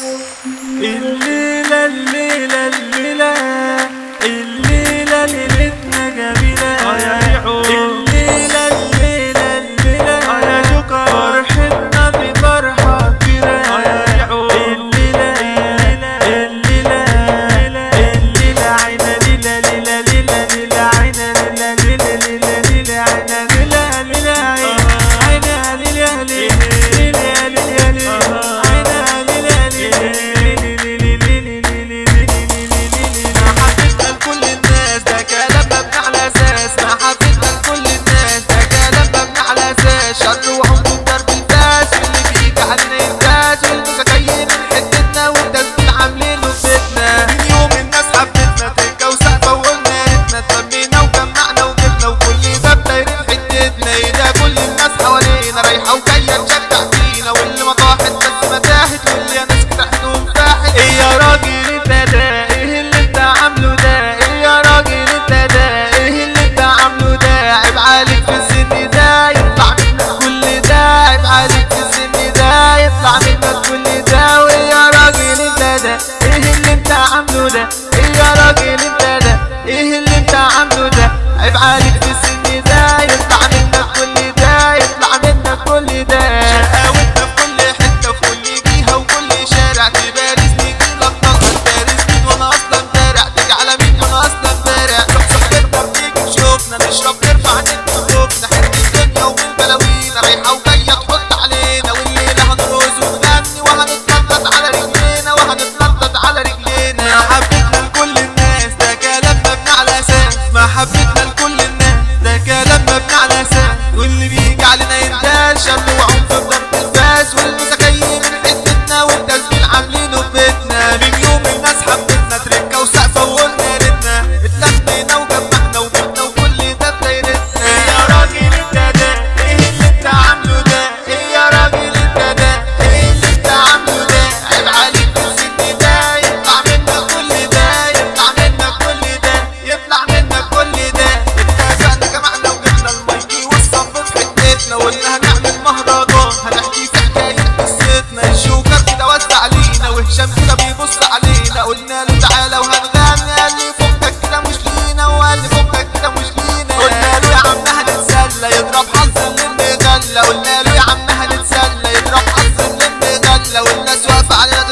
الليلة الليلة الليلة الليلة ليلتنا جميلة الليلة الليلة الليلة فرحتنا بفرحة كبيرة الليلة الليلة الليلة عينا ليلة ليلة ليلة ليلة عينا ليلة ليلة ليلة ليلة عينا ليلة ليلة عينا ليلة ليلة ليلة ليلة شر وحب الدرب الفاس اللي فيك علينا ينتاز والمسكين من حتتنا والتسبيل عاملينه فتنة من يوم الناس حبتنا تركة وسقفة وقلنا ريتنا اتلمينا وجمعنا وجبنا وكل باب دايرين حتتنا ايه ده كل الناس حوالينا رايحة وجاية تشجع فينا واللي ما طاحت بس ما تاهت واللي يا ناس بتحتهم فاحت ايه يا راجل انت ده ايه اللي انت عامله ده ايه يا راجل انت ده ايه اللي انت عامله ده عيب عليك في السن ده يطلع عيب عليك في السن ده يطلع منك كل ده ويا راجل انت ده ايه اللي انت عامله ده ايه يا راجل انت ده ايه اللي انت عامله ده عيب عليك في السن ده يطلع منك كل ده يطلع منك كل ده شقاوتنا في كل حته في كل جهه وكل شارع تبارزني كلك نظر بارز مين وانا اصلا بارع تيجي على مين وانا اصلا بارع صاحبتنا بتيجي تشوفنا نشرب نرفع نبني خوفنا حته الدنيا ومن بلاوينا رايحه وجايه تحط علينا والليله هنرقص ونغني وهنتنطط على رجلينا وهنتنطط على رجلينا محبتنا لكل الناس ده كلام مبني على اساس محبتنا لكل الناس ده كلام مبني على اساس واللي بيجي علينا ينداس شر وعنف بضرب الفاس والمتخيل من حتتنا والتسبيل عاملينه في بيتنا من يوم الناس حبتنا تركه وسقفه وقلنا ريتنا اتلمينا وجمعنا وجبنا وكل ده بدايرتنا يا راجل انت ده ايه اللي انت عامله ده ايه يا راجل انت ده ايه اللي انت عامله ده عيب عليك في السن ده يطلع منك كل ده يطلع منك كل ده يطلع منك كل ده اتفقنا جمعنا وجبنا المايك والصف في حتتنا وقلنا هنعمل مهرجان هنحكي في حكايه قصتنا الجوكر كده وزع علينا وهشام كده بيبص علينا قلنا له تعالى وهنغني قال لي فكك كده مش لينا وقال لي فكك كده مش لينا قلنا له يا عم هنتسلى يضرب حظ اللي غلى قلنا له يا عم هنتسلى يضرب حظ اللي غلى والناس واقفه علينا